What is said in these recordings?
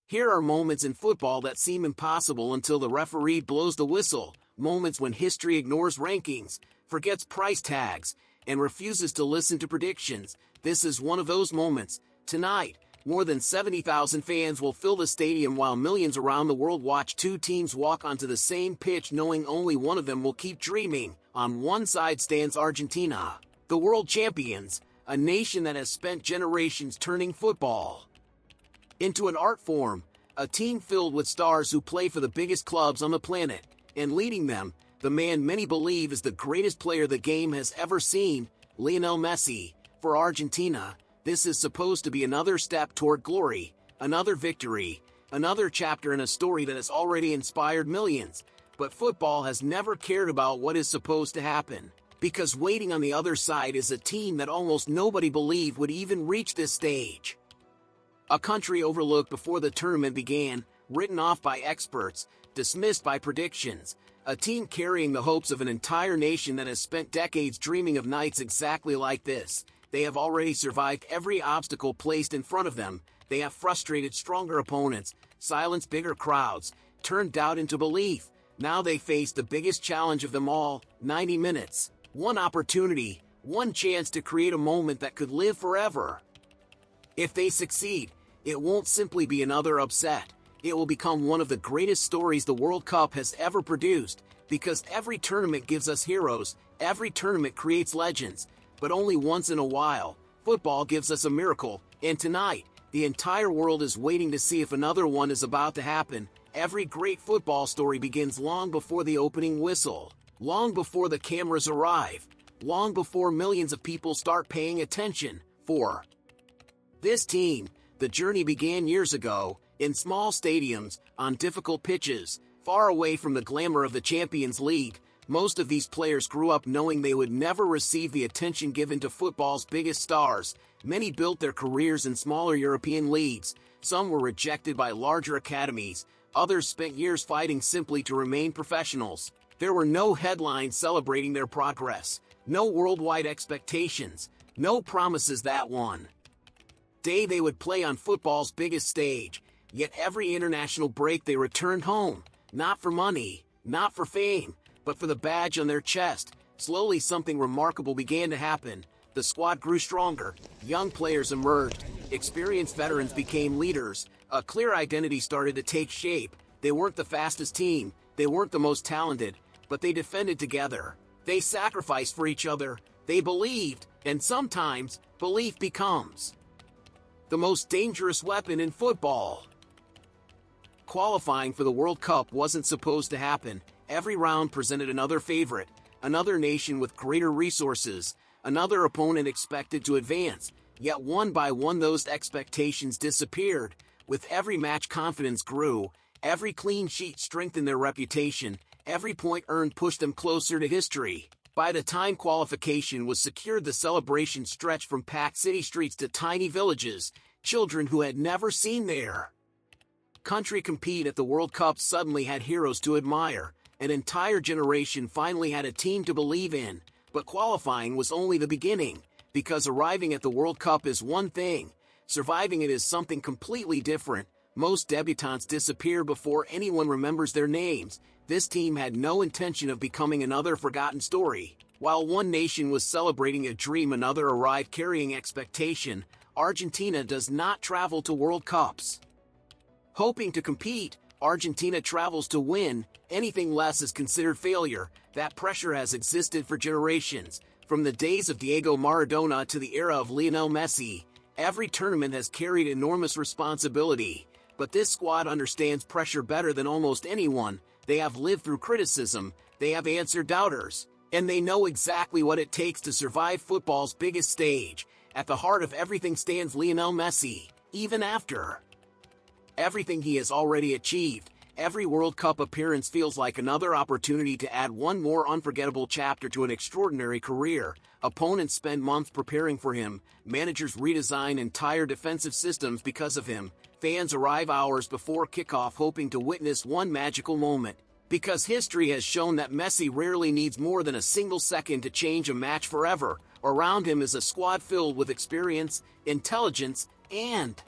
Here are moments in football that seem impossible until the referee blows the whistle, moments when history ignores rankings, forgets price tags, and refuses to listen to predictions. This is one of those moments. Tonight, more than 70,000 fans will fill the stadium while millions around the world watch two teams walk onto the same pitch knowing only one of them will keep dreaming. On one side stands Argentina, the world champions, a nation that has spent generations turning football into an art form, a team filled with stars who play for the biggest clubs on the planet, and leading them, the man many believe is the greatest player the game has ever seen, Lionel Messi. For Argentina, this is supposed to be another step toward glory, another victory, another chapter in a story that has already inspired millions. But football has never cared about what is supposed to happen, because waiting on the other side is a team that almost nobody believed would even reach this stage. A country overlooked before the tournament began, written off by experts, dismissed by predictions. A team carrying the hopes of an entire nation that has spent decades dreaming of nights exactly like this. They have already survived every obstacle placed in front of them. They have frustrated stronger opponents, silenced bigger crowds, turned doubt into belief. Now they face the biggest challenge of them all, 90 minutes. One opportunity, one chance to create a moment that could live forever. If they succeed, it won't simply be another upset. It will become one of the greatest stories the World Cup has ever produced, because every tournament gives us heroes, every tournament creates legends, but only once in a while, football gives us a miracle, and tonight, the entire world is waiting to see if another one is about to happen. Every great football story begins long before the opening whistle, long before the cameras arrive, long before millions of people start paying attention. For this team, the journey began years ago, in small stadiums, on difficult pitches, far away from the glamour of the Champions League. Most of these players grew up knowing they would never receive the attention given to football's biggest stars. Many built their careers in smaller European leagues. Some were rejected by larger academies. Others spent years fighting simply to remain professionals. There were no headlines celebrating their progress, no worldwide expectations, no promises that one day they would play on football's biggest stage. Yet every international break they returned home, not for money, not for fame, but for the badge on their chest. Slowly something remarkable began to happen. The squad grew stronger, young players emerged, experienced veterans became leaders, a clear identity started to take shape. They weren't the fastest team, they weren't the most talented, but they defended together. They sacrificed for each other, they believed, and sometimes, belief becomes the most dangerous weapon in football. Qualifying for the World Cup wasn't supposed to happen. Every round presented another favorite, another nation with greater resources, another opponent expected to advance. Yet one by one those expectations disappeared. With every match confidence grew, every clean sheet strengthened their reputation, every point earned pushed them closer to history. By the time qualification was secured, the celebration stretched from packed city streets to tiny villages. Children who had never seen their country compete at the World Cup suddenly had heroes to admire. An entire generation finally had a team to believe in. But qualifying was only the beginning, because arriving at the World Cup is one thing, surviving it is something completely different. Most debutants disappear before anyone remembers their names. This team had no intention of becoming another forgotten story. While one nation was celebrating a dream, another arrived carrying expectation. Argentina does not travel to World Cups hoping to compete. Argentina travels to win. Anything less is considered failure. That pressure has existed for generations. From the days of Diego Maradona to the era of Lionel Messi, every tournament has carried enormous responsibility. But this squad understands pressure better than almost anyone. They have lived through criticism, they have answered doubters, and they know exactly what it takes to survive football's biggest stage. At the heart of everything stands Lionel Messi. Even after everything he has already achieved, every World Cup appearance feels like another opportunity to add one more unforgettable chapter to an extraordinary career. Opponents spend months preparing for him, managers redesign entire defensive systems because of him, fans arrive hours before kickoff hoping to witness one magical moment. Because history has shown that Messi rarely needs more than a single second to change a match forever. Around him is a squad filled with experience, intelligence, and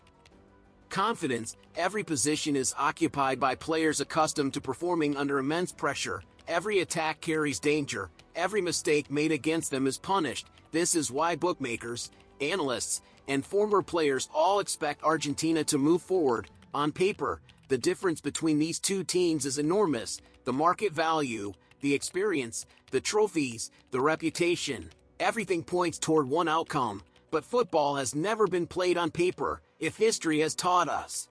Confidence. Every position is occupied by players accustomed to performing under immense pressure. Every attack carries danger. Every mistake made against them is punished. This is why bookmakers, analysts, and former players all expect Argentina to move forward. On paper, the difference between these two teams is enormous. The market value, the experience, the trophies, the reputation. Everything points toward one outcome. But football has never been played on paper. If history has taught us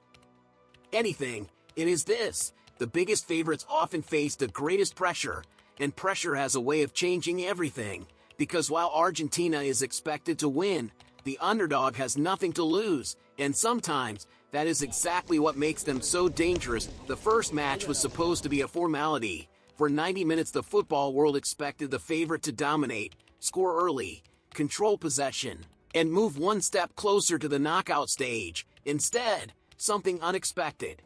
anything, it is this. The biggest favorites often face the greatest pressure, and pressure has a way of changing everything. Because while Argentina is expected to win, the underdog has nothing to lose, and sometimes, that is exactly what makes them so dangerous. The first match was supposed to be a formality. For 90 minutes the football world expected the favorite to dominate, score early, control possession, and move one step closer to the knockout stage. Instead, something unexpected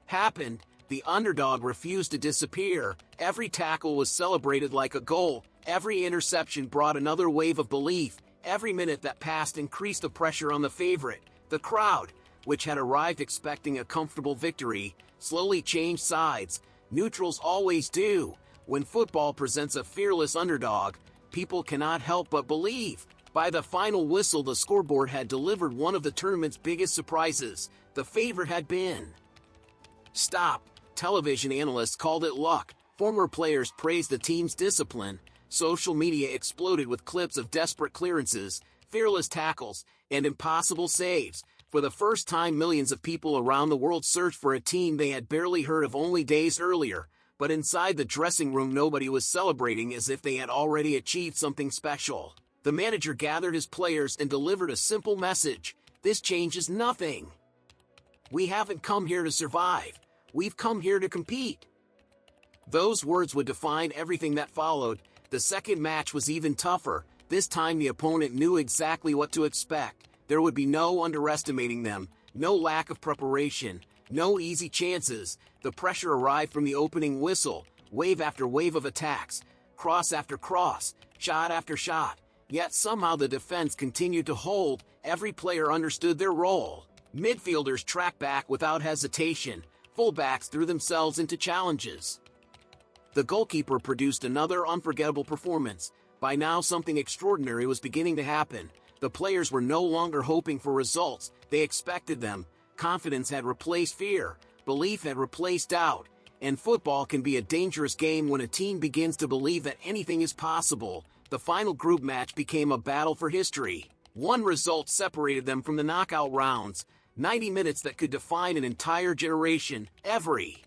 happened. The underdog refused to disappear. Every tackle was celebrated like a goal. Every interception brought another wave of belief. Every minute that passed increased the pressure on the favorite. The crowd, which had arrived expecting a comfortable victory, slowly changed sides. Neutrals always do. When football presents a fearless underdog, people cannot help but believe. By the final whistle, the scoreboard had delivered one of the tournament's biggest surprises. The favorite had been stopped. Television analysts called it luck. Former players praised the team's discipline. Social media exploded with clips of desperate clearances, fearless tackles, and impossible saves. For the first time, millions of people around the world searched for a team they had barely heard of only days earlier. But inside the dressing room, nobody was celebrating as if they had already achieved something special. The manager gathered his players and delivered a simple message: this changes nothing. We haven't come here to survive. We've come here to compete. Those words would define everything that followed. The second match was even tougher. This time the opponent knew exactly what to expect. There would be no underestimating them, no lack of preparation, no easy chances. The pressure arrived from the opening whistle, wave after wave of attacks, cross after cross, shot after shot. Yet somehow the defense continued to hold. Every player understood their role. Midfielders tracked back without hesitation. Fullbacks threw themselves into challenges. The goalkeeper produced another unforgettable performance. By now something extraordinary was beginning to happen. The players were no longer hoping for results, they expected them. Confidence had replaced fear, belief had replaced doubt. And football can be a dangerous game when a team begins to believe that anything is possible. The final group match became a battle for history. One result separated them from the knockout rounds. 90 minutes that could define an entire generation. Every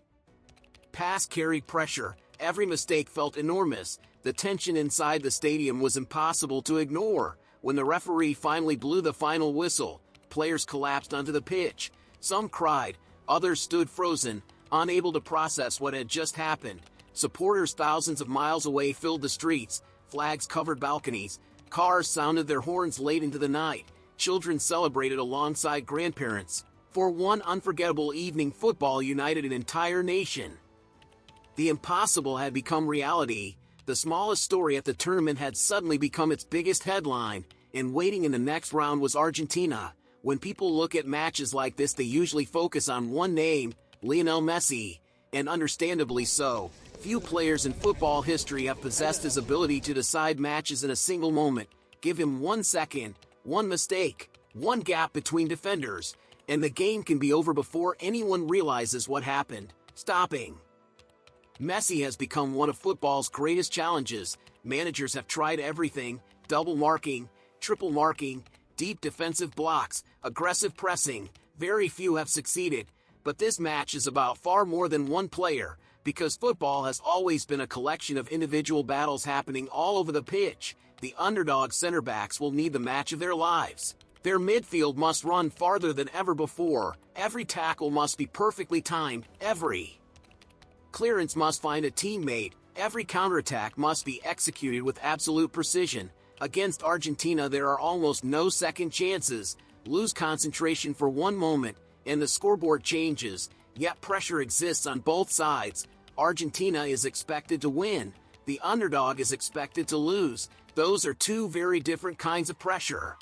pass carried pressure. Every mistake felt enormous. The tension inside the stadium was impossible to ignore. When the referee finally blew the final whistle, players collapsed onto the pitch. Some cried, others stood frozen, unable to process what had just happened. Supporters thousands of miles away filled the streets. Flags covered balconies. Cars sounded their horns late into the night. Children celebrated alongside grandparents. For one unforgettable evening, football united an entire nation. The impossible had become reality. The smallest story at the tournament had suddenly become its biggest headline, and waiting in the next round was Argentina. When people look at matches like this, they usually focus on one name, Lionel Messi, and understandably so. Few players in football history have possessed his ability to decide matches in a single moment. Give him 1 second, one mistake, one gap between defenders, and the game can be over before anyone realizes what happened. Stopping Messi has become one of football's greatest challenges. Managers have tried everything: double marking, triple marking, deep defensive blocks, aggressive pressing. Very few have succeeded. But this match is about far more than one player, because football has always been a collection of individual battles happening all over the pitch. The underdog center backs will need the match of their lives. Their midfield must run farther than ever before. Every tackle must be perfectly timed. Every clearance must find a teammate. Every counterattack must be executed with absolute precision. Against Argentina, there are almost no second chances. Lose concentration for one moment, and the scoreboard changes. Yet pressure exists on both sides. Argentina is expected to win. The underdog is expected to lose. Those are two very different kinds of pressure.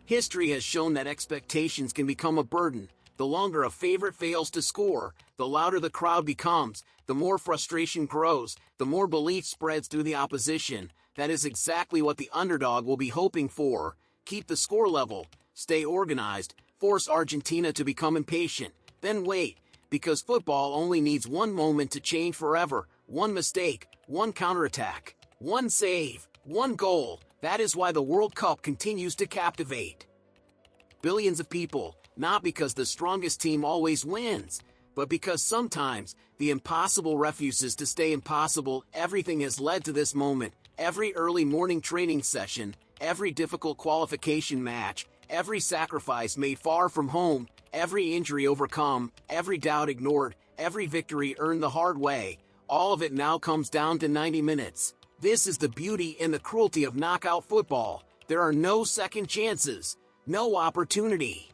History has shown that expectations can become a burden. The longer a favorite fails to score, the louder the crowd becomes, the more frustration grows, the more belief spreads through the opposition. That is exactly what the underdog will be hoping for. Keep the score level, stay organized, force Argentina to become impatient, then wait, because football only needs one moment to change forever, one mistake, one counterattack, one save, one goal. That is why the World Cup continues to captivate billions of people, not because the strongest team always wins, but because sometimes the impossible refuses to stay impossible. Everything has led to this moment. Every early morning training session, every difficult qualification match, every sacrifice made far from home, every injury overcome, every doubt ignored, every victory earned the hard way, all of it now comes down to 90 minutes. This is the beauty and the cruelty of knockout football. There are no second chances, no opportunity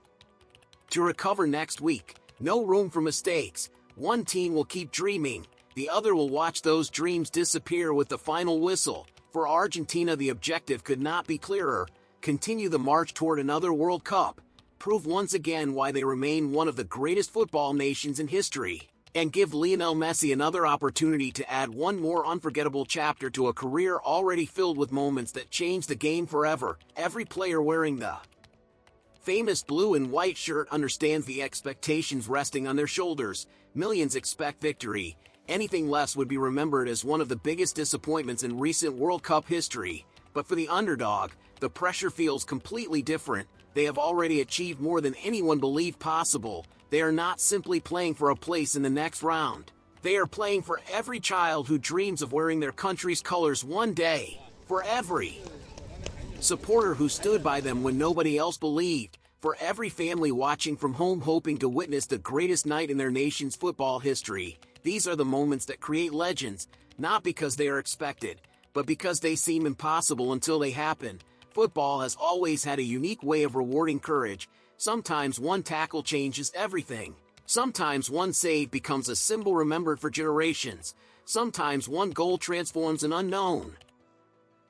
to recover next week, no room for mistakes. One team will keep dreaming, the other will watch those dreams disappear with the final whistle. For Argentina, the objective could not be clearer: continue the march toward another World Cup, prove once again why they remain one of the greatest football nations in history, and give Lionel Messi another opportunity to add one more unforgettable chapter to a career already filled with moments that change the game forever. Every player wearing the famous blue and white shirt understands the expectations resting on their shoulders. Millions expect victory. Anything less would be remembered as one of the biggest disappointments in recent World Cup history. But for the underdog, the pressure feels completely different. They have already achieved more than anyone believed possible. They are not simply playing for a place in the next round. They are playing for every child who dreams of wearing their country's colors one day. For every supporter who stood by them when nobody else believed. For every family watching from home hoping to witness the greatest night in their nation's football history. These are the moments that create legends, not because they are expected, but because they seem impossible until they happen. Football has always had a unique way of rewarding courage. Sometimes one tackle changes everything. Sometimes one save becomes a symbol remembered for generations. Sometimes one goal transforms an unknown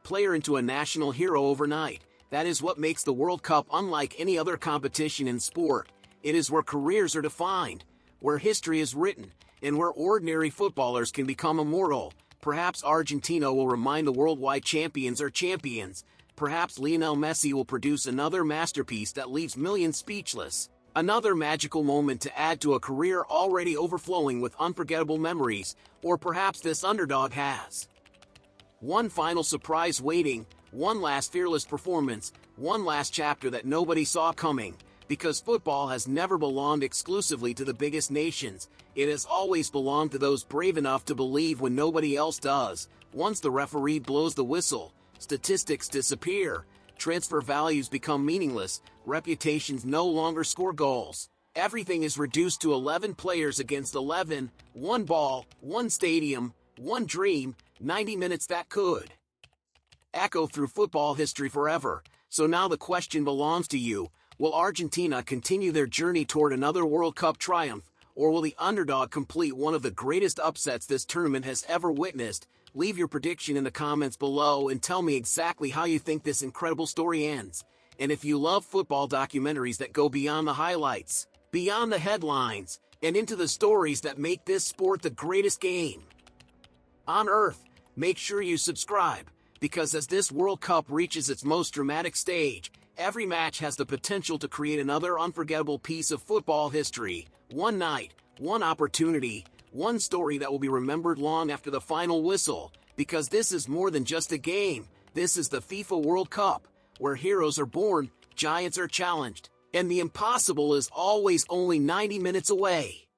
player into a national hero overnight. That is what makes the World Cup unlike any other competition in sport. It is where careers are defined, where history is written, and where ordinary footballers can become immortal. Perhaps Argentina will remind the worldwide champions are champions. Perhaps Lionel Messi will produce another masterpiece that leaves millions speechless. Another magical moment to add to a career already overflowing with unforgettable memories. Or perhaps this underdog has one final surprise waiting, one last fearless performance, one last chapter that nobody saw coming. Because football has never belonged exclusively to the biggest nations. It has always belonged to those brave enough to believe when nobody else does. Once the referee blows the whistle, statistics disappear, transfer values become meaningless, reputations no longer score goals. Everything is reduced to 11 players against 11, one ball, one stadium, one dream, 90 minutes that could echo through football history forever. So now the question belongs to you. Will Argentina continue their journey toward another World Cup triumph, or will the underdog complete one of the greatest upsets this tournament has ever witnessed? Leave your prediction in the comments below and tell me exactly how you think this incredible story ends. And if you love football documentaries that go beyond the highlights, beyond the headlines, and into the stories that make this sport the greatest game on earth, make sure you subscribe, because as this World Cup reaches its most dramatic stage, every match has the potential to create another unforgettable piece of football history. One night, one opportunity, one story that will be remembered long after the final whistle. Because this is more than just a game. This is the FIFA World Cup, where heroes are born, giants are challenged, and the impossible is always only 90 minutes away.